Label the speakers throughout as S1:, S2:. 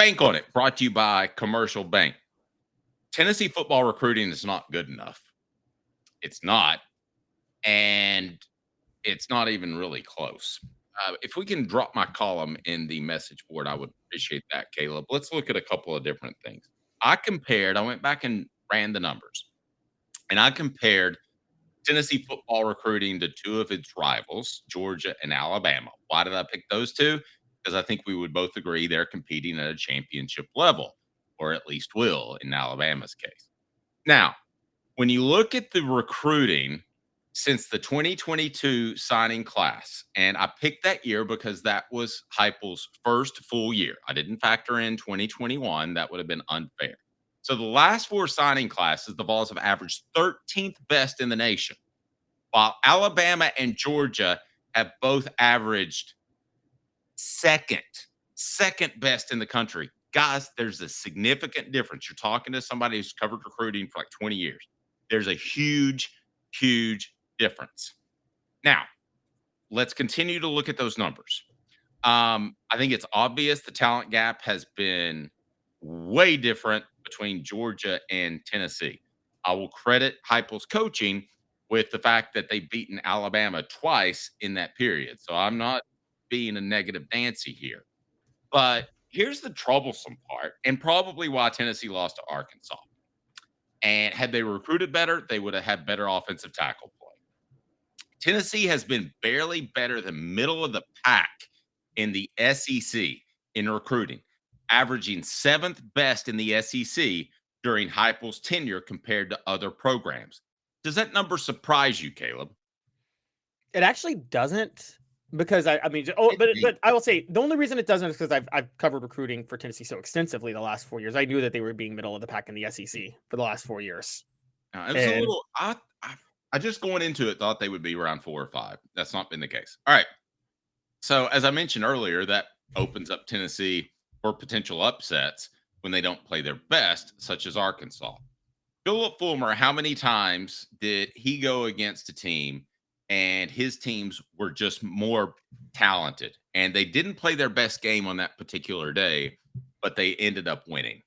S1: Bank on it. Brought to you by Commercial Bank. Tennessee football recruiting is not good enough. It's not. And it's not even really close. If we can drop my column in the message board, I would appreciate that, Caleb. Let's look at a couple of different things. I went back and ran the numbers, and I compared Tennessee football recruiting to two of its rivals, Georgia and Alabama. Why did I pick those two? Because I think we would both agree they're competing at a championship level, or at least will in Alabama's case. Now, when you look at the recruiting since the 2022 signing class, and I picked that year because that was Heupel's first full year. I didn't factor in 2021. That would have been unfair. So the last four signing classes, the Vols have averaged 13th best in the nation, while Alabama and Georgia have both averaged second best in the country. Guys, there's a significant difference. You're talking to somebody who's covered recruiting for like 20 years. There's a huge difference. Now, let's continue to look at those numbers. I think it's obvious the talent gap has been way different between Georgia and Tennessee. I will credit Heupel's coaching with the fact that they've beaten Alabama twice in that period. So I'm not being a negative Nancy here. But here's the troublesome part, and probably why Tennessee lost to Arkansas. And had they recruited better, they would have had better offensive tackle play. Tennessee has been barely better than middle of the pack in the SEC in recruiting, averaging seventh best in the SEC during Heupel's tenure compared to other programs. Does that number surprise you, Caleb?
S2: It actually doesn't, because I mean, but I will say the only reason it doesn't is because I've covered recruiting for Tennessee so extensively the last 4 years. I knew that they were being middle of the pack in the SEC for the last 4 years.
S1: It was a little. I just going into it thought they would be around 4 or 5. That's not been the case. All right. So as I mentioned earlier, that opens up Tennessee for potential upsets when they don't play their best, such as Arkansas. Philip Fulmer, how many times did he go against a team and his teams were just more talented and they didn't play their best game on that particular day, but they ended up winning?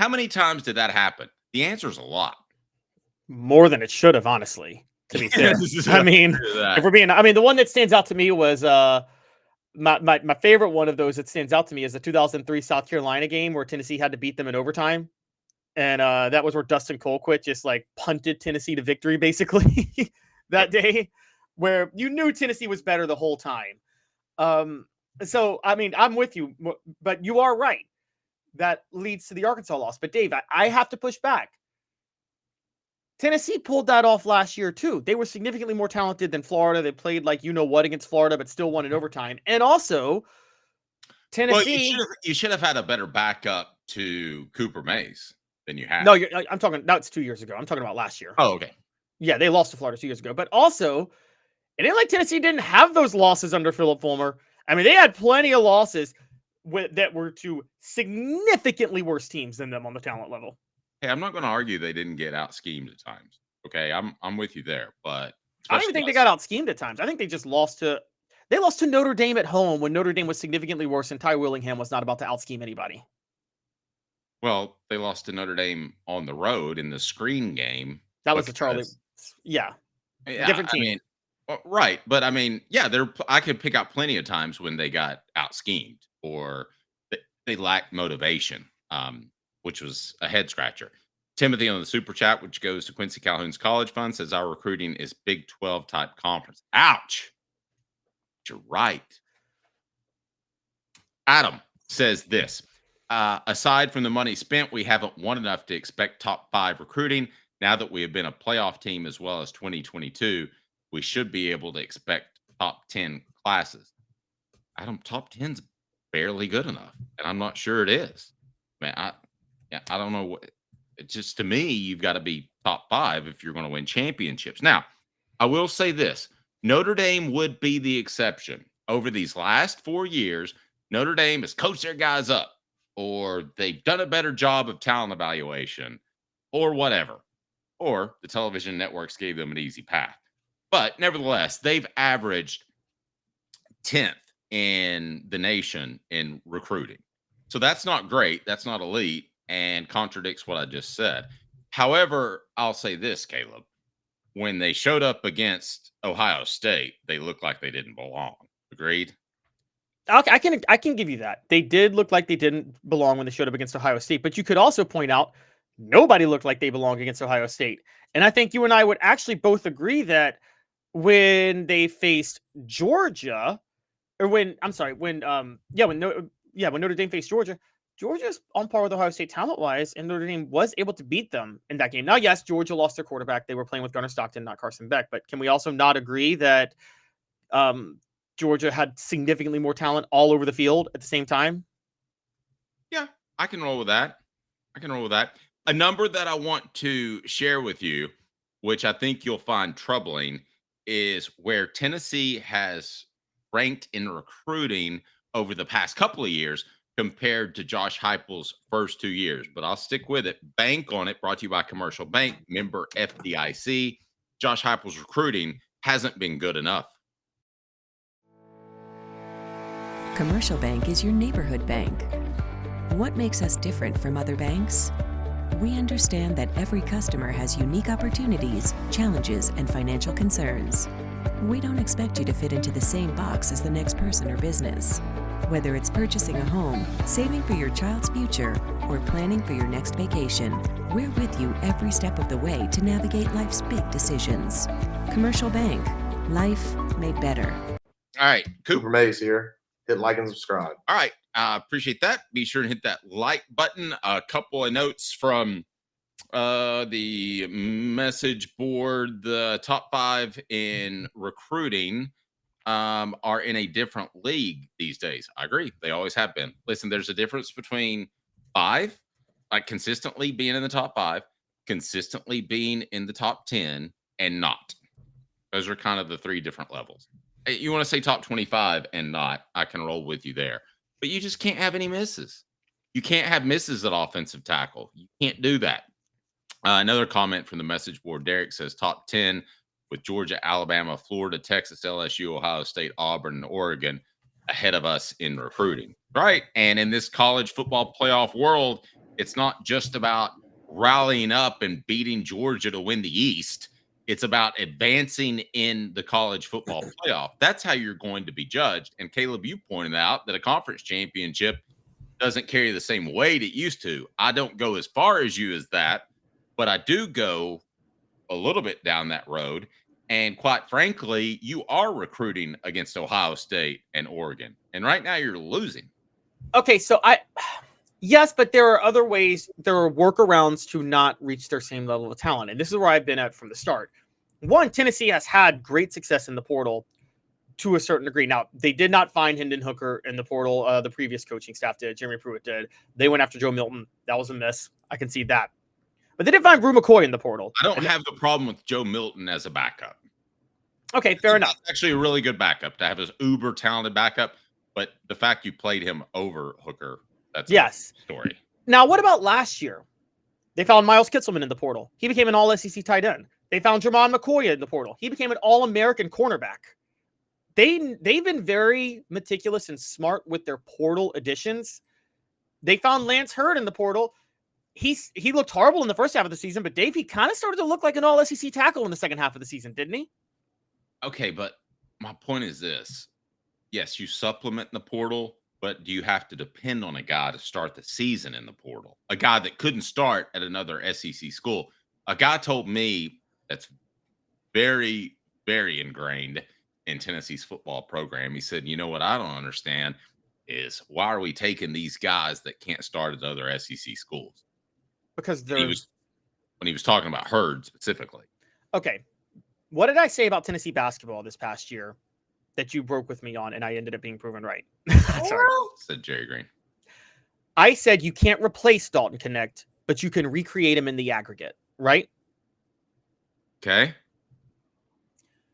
S1: How many times did that happen? The answer is a lot.
S2: More than it should have, honestly, to be fair. I mean, if we're being, the one that stands out to me was my favorite one of those that stands out to me is the 2003 South Carolina game where Tennessee had to beat them in overtime. And that was where Dustin Colquitt just like punted Tennessee to victory, basically, that day, where you knew Tennessee was better the whole time. So, I mean, I'm with you, but you are right. That leads to the Arkansas loss. But Dave, I have to push back. Tennessee pulled that off last year, too. They were significantly more talented than Florida. They played like you-know-what against Florida, but still won in overtime. And also, Tennessee...
S1: Well, you should have had a better backup to Cooper Mays than you have.
S2: No, I'm talking... That's 2 years ago. I'm talking about last year.
S1: Oh, okay.
S2: Yeah, they lost to Florida 2 years ago. But also, it ain't like Tennessee didn't have those losses under Philip Fulmer. I mean, they had plenty of losses that were to significantly worse teams than them on the talent level.
S1: Hey, I'm not going to argue they didn't get out schemed at times. Okay, I'm with you there, but
S2: I don't even think they got out schemed at times. I think they just lost to Notre Dame at home when Notre Dame was significantly worse and Ty Willingham was not about to out scheme anybody.
S1: Well, they lost to Notre Dame on the road in the screen game.
S2: That was the Charlie. Yeah, different team.
S1: I mean, right, but I mean, yeah, I could pick out plenty of times when they got out schemed or they lacked motivation. Which was a head scratcher. Timothy on the super chat, which goes to Quincy Calhoun's college fund, says our recruiting is Big 12 type conference. Ouch. You're right. Adam says this. Aside from the money spent, we haven't won enough to expect top 5 recruiting. Now that we have been a playoff team as well as 2022, we should be able to expect top 10 classes. Adam, top 10's barely good enough, and I'm not sure it is. Man, I don't know what. It's just, to me, you've got to be top 5 if you're going to win championships. Now, I will say this. Notre Dame would be the exception. Over these last 4 years, Notre Dame has coached their guys up, or they've done a better job of talent evaluation, or whatever. Or the television networks gave them an easy path. But nevertheless, they've averaged 10th in the nation in recruiting. So that's not great. That's not elite and contradicts what I just said. However, I'll say this, Caleb. When they showed up against Ohio State, they looked like they didn't belong. Agreed?
S2: I can give you that. They did look like they didn't belong when they showed up against Ohio State, but you could also point out nobody looked like they belonged against Ohio State. And I think you and I would actually both agree that when they faced Georgia, or when I'm sorry, when when Notre Dame faced Georgia, Georgia's on par with Ohio State talent wise, and Notre Dame was able to beat them in that game. Now, yes, Georgia lost their quarterback; they were playing with Gunnar Stockton, not Carson Beck. But can we also not agree that Georgia had significantly more talent all over the field at the same time?
S1: Yeah, I can roll with that. A number that I want to share with you, which I think you'll find troubling, is where Tennessee has ranked in recruiting over the past couple of years compared to Josh Heupel's first 2 years. But I'll stick with it. Bank on it, brought to you by Commercial Bank, member FDIC. Josh Heupel's recruiting hasn't been good enough.
S3: Commercial Bank is your neighborhood bank. What makes us different from other banks? We understand that every customer has unique opportunities, challenges, and financial concerns. We don't expect you to fit into the same box as the next person or business. Whether it's purchasing a home, saving for your child's future, or planning for your next vacation, we're with you every step of the way to navigate life's big decisions. Commercial Bank. Life made better.
S1: All right,
S4: Cooper Mays here. Hit like and subscribe.
S1: All right. I appreciate that. Be sure to hit that like button. A couple of notes from the message board. The top 5 in recruiting are in a different league these days. I agree. They always have been. Listen, there's a difference between 5, like consistently being in the top 5, consistently being in the top 10, and not. Those are kind of the 3 different levels. You want to say top 25 and not, I can roll with you there. But you just can't have any misses. You can't have misses at offensive tackle. You can't do that. Another comment from the message board. Derek says top 10 with Georgia, Alabama, Florida, Texas, LSU, Ohio State, Auburn, and Oregon ahead of us in recruiting. Right. And in this college football playoff world, it's not just about rallying up and beating Georgia to win the East. It's about advancing in the college football playoff. That's how you're going to be judged. And Caleb, you pointed out that a conference championship doesn't carry the same weight it used to. I don't go as far as you as that, but I do go a little bit down that road. And quite frankly, you are recruiting against Ohio State and Oregon. And right now you're losing.
S2: Okay, so yes, but there are other ways, there are workarounds to not reach their same level of talent. And this is where I've been at from the start. One, Tennessee has had great success in the portal to a certain degree. Now, they did not find Hendon Hooker in the portal. The previous coaching staff did. Jeremy Pruitt did. They went after Joe Milton. That was a miss. I can see that. But they did find Brew McCoy in the portal.
S1: I don't have the problem with Joe Milton as a backup.
S2: Okay, fair enough.
S1: Actually, a really good backup to have his uber talented backup. But the fact you played him over Hooker, that's a story.
S2: Now, what about last year? They found Miles Kitselman in the portal. He became an all-SEC tight end. They found Jermon McCoy in the portal. He became an all-American cornerback. They've been very meticulous and smart with their portal additions. They found Lance Hurd in the portal. He looked horrible in the first half of the season, but Dave, he kind of started to look like an all-SEC tackle in the second half of the season, didn't he?
S1: Okay, but my point is this. Yes, you supplement in the portal, but do you have to depend on a guy to start the season in the portal? A guy that couldn't start at another SEC school. A guy told me that's very, very ingrained in Tennessee's football program. He said, you know what I don't understand is why are we taking these guys that can't start at other SEC schools?
S2: Because
S1: when he was talking about Hurd specifically.
S2: Okay. What did I say about Tennessee basketball this past year that you broke with me on, and I ended up being proven right? Sorry.
S1: Said Jerry Green.
S2: I said you can't replace Dalton Connect, but you can recreate him in the aggregate, right?
S1: Okay.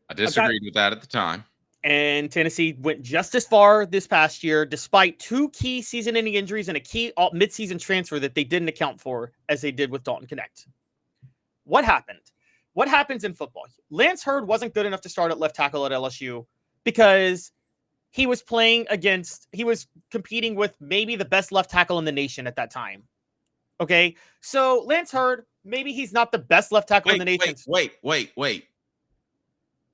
S1: I disagreed with that at the time.
S2: And Tennessee went just as far this past year, despite 2 key season-ending injuries and a key mid-season transfer that they didn't account for as they did with Dalton Connect. What happened? What happens in football? Lance Hurd wasn't good enough to start at left tackle at LSU because he was competing with maybe the best left tackle in the nation at that time. Okay. So Lance Hurd, maybe he's not the best left tackle in the nation.
S1: Wait.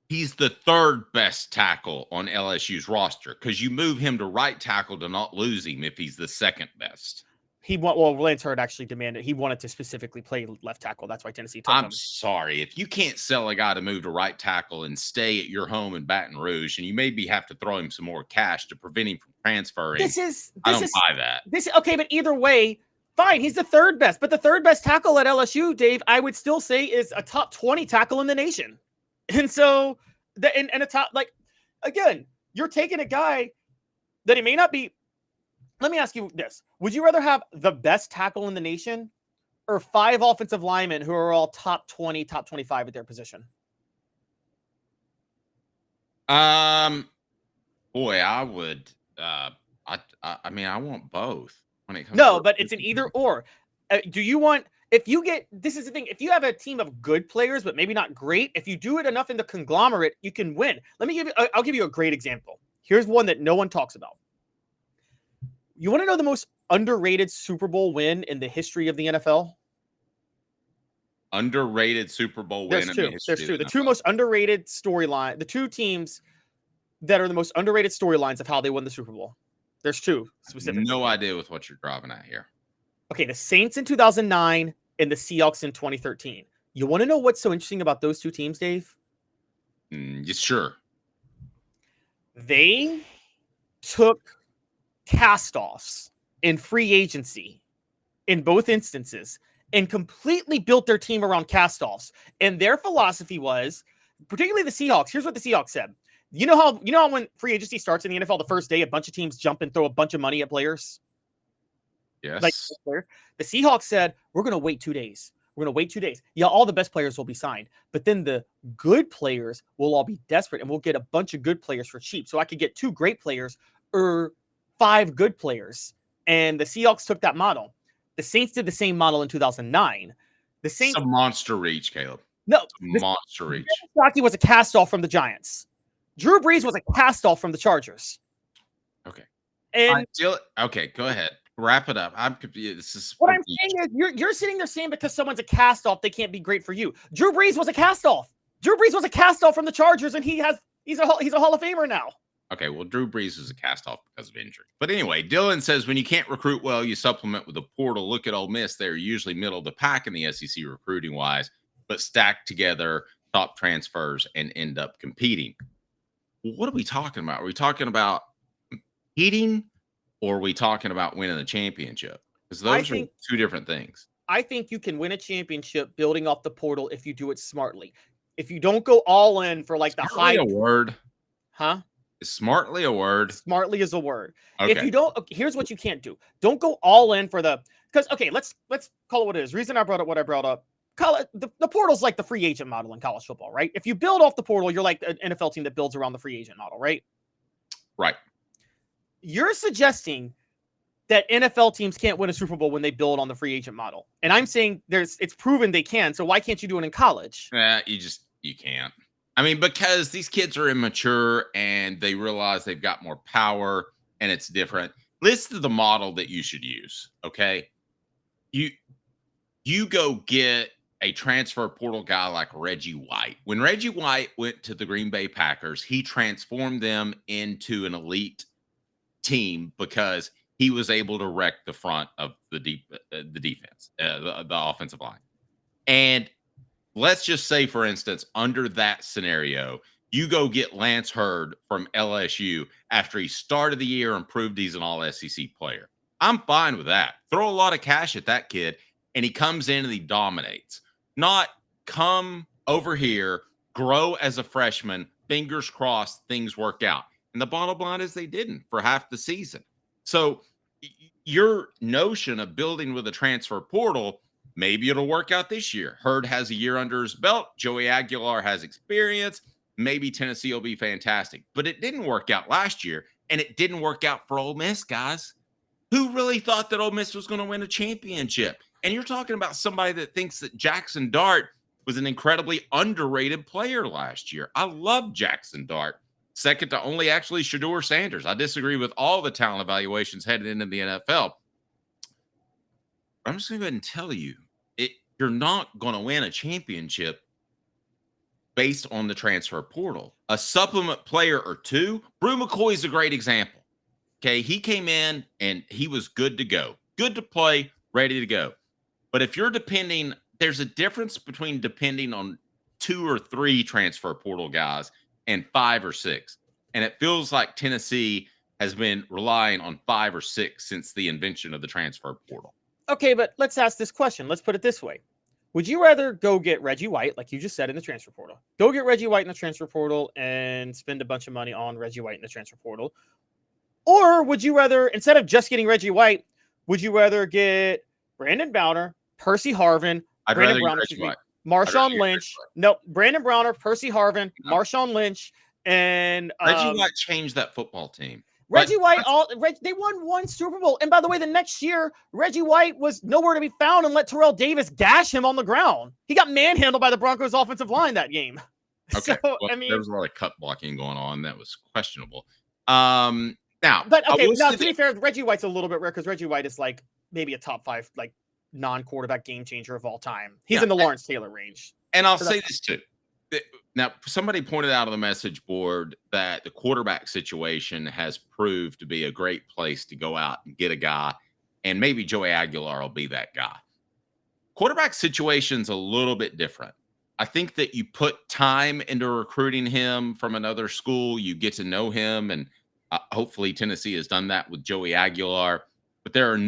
S1: He's the third best tackle on LSU's roster because you move him to right tackle to not lose him if he's the second best.
S2: Lance Hurd actually demanded, he wanted to specifically play left tackle. That's why Tennessee took him.
S1: I'm sorry. If you can't sell a guy to move to right tackle and stay at your home in Baton Rouge, and you maybe have to throw him some more cash to prevent him from transferring, I don't buy that.
S2: Okay, but either way, fine. He's the third best, but the third best tackle at LSU, Dave, I would still say is a top 20 tackle in the nation. And so, and a top, like, again, you're taking a guy that he may not be. Let me ask you this. Would you rather have the best tackle in the nation or 5 offensive linemen who are all top 20, top 25 at their position?
S1: Boy, I would, I mean, I want both when it comes
S2: but it's an either or. Do you want, this is the thing, if you have a team of good players, but maybe not great, if you do it enough in the conglomerate, you can win. I'll give you a great example. Here's one that no one talks about. You want to know the most underrated Super Bowl win in the history of the NFL?
S1: Underrated Super Bowl win.
S2: There's two. The two most underrated storyline, the two teams that are the most underrated storylines of how they won the Super Bowl. There's two specifically.
S1: No idea with what you're driving at here.
S2: Okay, the Saints in 2009 and the Seahawks in 2013. You want to know what's so interesting about those two teams, Dave?
S1: Sure.
S2: They took cast-offs in free agency in both instances and completely built their team around cast-offs. And their philosophy was, particularly the Seahawks, here's what the Seahawks said. You know how when free agency starts in the NFL the first day, a bunch of teams jump and throw a bunch of money at players?
S1: Yes.
S2: Like the Seahawks said, we're going to wait 2 days. We're going to wait 2 days. Yeah, all the best players will be signed, but then the good players will all be desperate, and we'll get a bunch of good players for cheap. So I could get 2 great players or 5 good players. And the Seahawks took that model. The Saints did the same model in 2009. The Saints,
S1: it's a monster reach, Caleb.
S2: No,
S1: monster reach.
S2: Rocky was a cast-off from the Giants. Drew Brees was a cast-off from the Chargers.
S1: Okay.
S2: And
S1: okay, go ahead. Wrap it up. I'm confused. This is
S2: what I'm saying is you're sitting there saying because someone's a cast-off, they can't be great for you. Drew Brees was a cast-off. Drew Brees was a cast-off from the Chargers, and he's a Hall of Famer now.
S1: Okay, well, Drew Brees was a cast-off because of injury. But anyway, Dylan says, when you can't recruit well, you supplement with a portal. Look at Ole Miss. They're usually middle of the pack in the SEC recruiting-wise, but stack together top transfers and end up competing. What are we talking about? Are we talking about competing, or are we talking about winning the championship? Because those are two different things.
S2: I think you can win a championship building off the portal if you do it smartly. If you don't go all in for like the high
S1: word.
S2: Huh?
S1: Is smartly a word?
S2: Smartly is a word.
S1: Okay.
S2: If you don't, here's what you can't do. Don't go all in for because let's call it what it is. Reason I brought up what I brought up. The portal's like the free agent model in college football, right? If you build off the portal, you're like an NFL team that builds around the free agent model, right?
S1: Right.
S2: You're suggesting that NFL teams can't win a Super Bowl when they build on the free agent model. And I'm saying it's proven they can. So why can't you do it in college?
S1: You can't. I mean, because these kids are immature and they realize they've got more power and it's different. Listen to the model that you should use. Okay. You go get a transfer portal guy like Reggie White. When Reggie White went to the Green Bay Packers, he transformed them into an elite team because he was able to wreck the front of the defense, the offensive line. And let's just say, for instance, under that scenario, you go get Lance Hurd from LSU after he started the year and proved he's an all-SEC player. I'm fine with that. Throw a lot of cash at that kid, and he comes in and he dominates. Not come over here, grow as a freshman, fingers crossed things work out. And the bottom line is they didn't for half the season. So your notion of building with a transfer portal, maybe it'll work out this year. Hurd has a year under his belt. Joey Aguilar has experience. Maybe Tennessee will be fantastic. But it didn't work out last year, and it didn't work out for Ole Miss, guys. Who really thought that Ole Miss was going to win a championship? And you're talking about somebody that thinks that Jackson Dart was an incredibly underrated player last year. I love Jackson Dart. second to only actually Shedeur Sanders. I disagree with all the talent evaluations headed into the NFL. I'm just going to go ahead and tell you, you're not going to win a championship based on the transfer portal. A supplement player or two, Brew McCoy's a great example. Okay, he came in and he was good to go, good to play, ready to go. But if you're depending, there's a difference between depending on 2 or 3 transfer portal guys and 5 or 6. And it feels like Tennessee has been relying on 5 or 6 since the invention of the transfer portal.
S2: Okay, but let's ask this question. Let's put it this way. Would you rather go get Reggie White, like you just said, in the transfer portal? Go get Reggie White in the transfer portal and spend a bunch of money on Reggie White in the transfer portal? Or would you rather, instead of just getting Reggie White, would you rather get Brandon Browner, Percy Harvin, Brandon Browner, Marshawn Lynch? No, Brandon Browner, Percy Harvin, Marshawn Lynch, and
S1: Reggie White changed that football team.
S2: Reggie White, they won 1 Super Bowl. And by the way, the next year, Reggie White was nowhere to be found and let Terrell Davis gash him on the ground. He got manhandled by the Broncos offensive line that game.
S1: Okay.
S2: So,
S1: well,
S2: I mean,
S1: there was a lot of cut blocking going on. That was questionable. Now,
S2: but okay, now to be fair, Reggie White's a little bit rare because Reggie White is like maybe a top 5, like non-quarterback game changer of all time. He's in the Lawrence Taylor range.
S1: And I'll say this too. Now, somebody pointed out on the message board that the quarterback situation has proved to be a great place to go out and get a guy, and maybe Joey Aguilar will be that guy. Quarterback situation's a little bit different. I think that you put time into recruiting him from another school. You get to know him, and hopefully Tennessee has done that with Joey Aguilar. But there are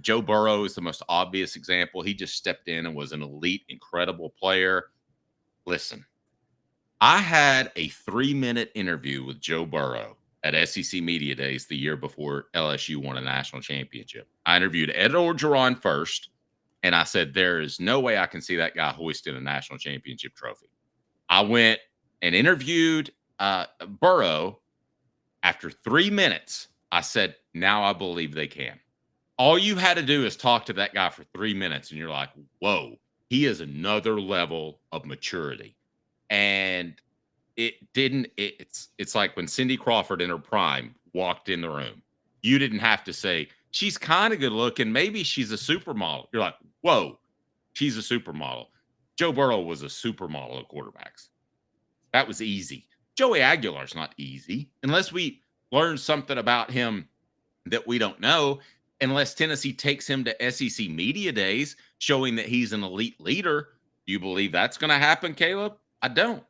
S1: Joe Burrow is the most obvious example. He just stepped in and was an elite, incredible player. Listen. I had a 3-minute interview with Joe Burrow at SEC Media Days the year before LSU won a national championship. I interviewed Ed Orgeron first, and I said, there is no way I can see that guy hoisting a national championship trophy. I went and interviewed Burrow. After 3 minutes, I said, now I believe they can. All you had to do is talk to that guy for 3 minutes, and you're like, whoa, he is another level of maturity. And it's like when Cindy Crawford in her prime walked in the room. You didn't have to say, she's kind of good looking. Maybe she's a supermodel. You're like, whoa, she's a supermodel. Joe Burrow was a supermodel of quarterbacks. That was easy. Joey Aguilar's not easy unless we learn something about him that we don't know, unless Tennessee takes him to SEC Media Days showing that he's an elite leader. Do you believe that's going to happen, Caleb? I don't.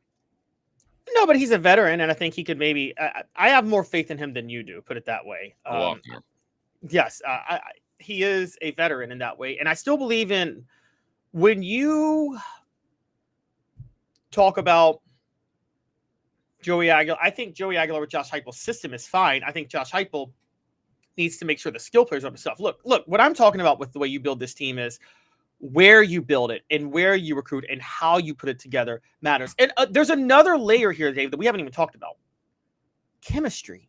S2: No, but he's a veteran, and I think he could maybe. I have more faith in him than you do. Put it that way. Yes, he is a veteran in that way, and I still believe in when you talk about Joey Aguilar. I think Joey Aguilar with Josh Heupel's system is fine. I think Josh Heupel needs to make sure the skill players are up to stuff. Look. What I'm talking about with the way you build this team is where you build it and where you recruit and how you put it together matters. And there's another layer here, Dave, that we haven't even talked about. Chemistry.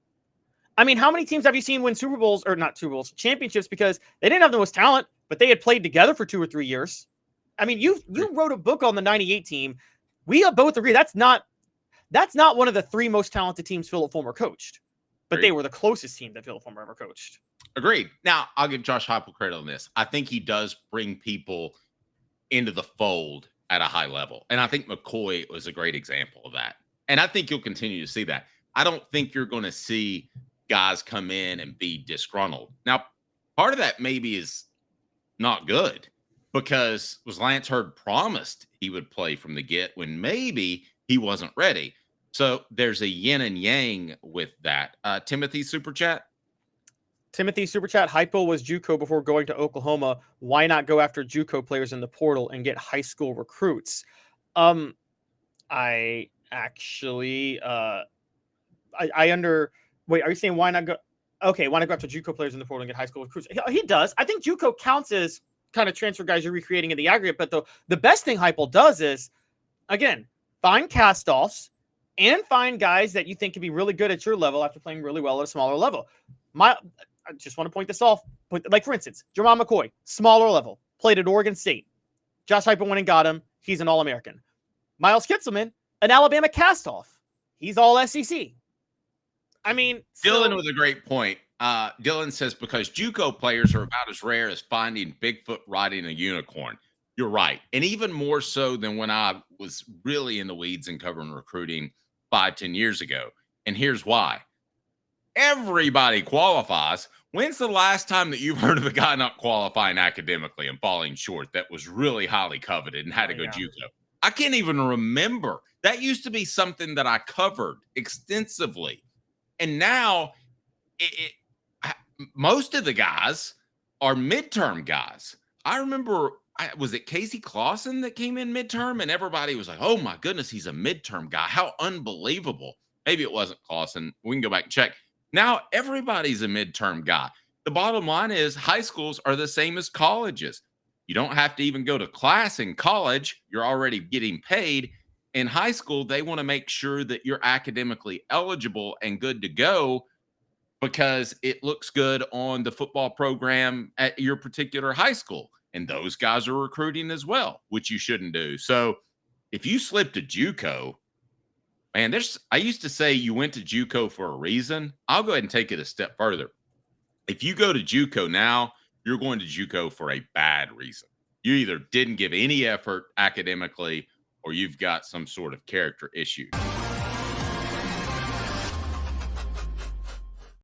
S2: I mean, how many teams have you seen win Super Bowls or not Super Bowls, championships because they didn't have the most talent, but they had played together for 2 or 3 years? I mean, you wrote a book on the 98 team. We both agree that's not one of the 3 most talented teams Philip Fulmer coached, but they were the closest team that Philip Fulmer ever coached.
S1: Agreed. Now, I'll give Josh Heupel credit on this. I think he does bring people into the fold at a high level. And I think McCoy was a great example of that. And I think you'll continue to see that. I don't think you're going to see guys come in and be disgruntled. Now, part of that maybe is not good because was Lance Hurd promised he would play from the get when maybe he wasn't ready. So there's a yin and yang with that. Timothy Super Chat.
S2: Heupel was JUCO before going to Oklahoma. Why not go after JUCO players in the portal and get high school recruits? I actually, wait, are you saying why not go? Okay, why not go after JUCO players in the portal and get high school recruits? He does. I think JUCO counts as kind of transfer guys you're recreating in the aggregate. But the best thing Heupel does is, again, find cast-offs and find guys that you think can be really good at your level after playing really well at a smaller level. I just want to point this off. Like, for instance, Jermon McCoy, smaller level, played at Oregon State. Josh Heupel went and got him. He's an All-American. Miles Kitselman, an Alabama cast-off. He's all SEC. I mean,
S1: Dylan with a great point. Dylan says because JUCO players are about as rare as finding Bigfoot riding a unicorn. You're right. And even more so than when I was really in the weeds and covering recruiting 5-10 years ago. And here's why. Everybody qualifies. When's the last time that you've heard of a guy not qualifying academically and falling short that was really highly coveted and had a good JUCO? I can't even remember. That used to be something that I covered extensively. And now most of the guys are midterm guys. I remember, was it Casey Clausen that came in midterm? And everybody was like, oh my goodness, he's a midterm guy. How unbelievable. Maybe it wasn't Clausen. We can go back and check. Now everybody's a midterm guy. The bottom line is high schools are the same as colleges. You don't have to even go to class in college. You're already getting paid. In high school, they want to make sure that you're academically eligible and good to go because it looks good on the football program at your particular high school. And those guys are recruiting as well, which you shouldn't do. So if you slipped a JUCO, man, I used to say you went to JUCO for a reason. I'll go ahead and take it a step further. If you go to JUCO now, you're going to JUCO for a bad reason. You either didn't give any effort academically or you've got some sort of character issue.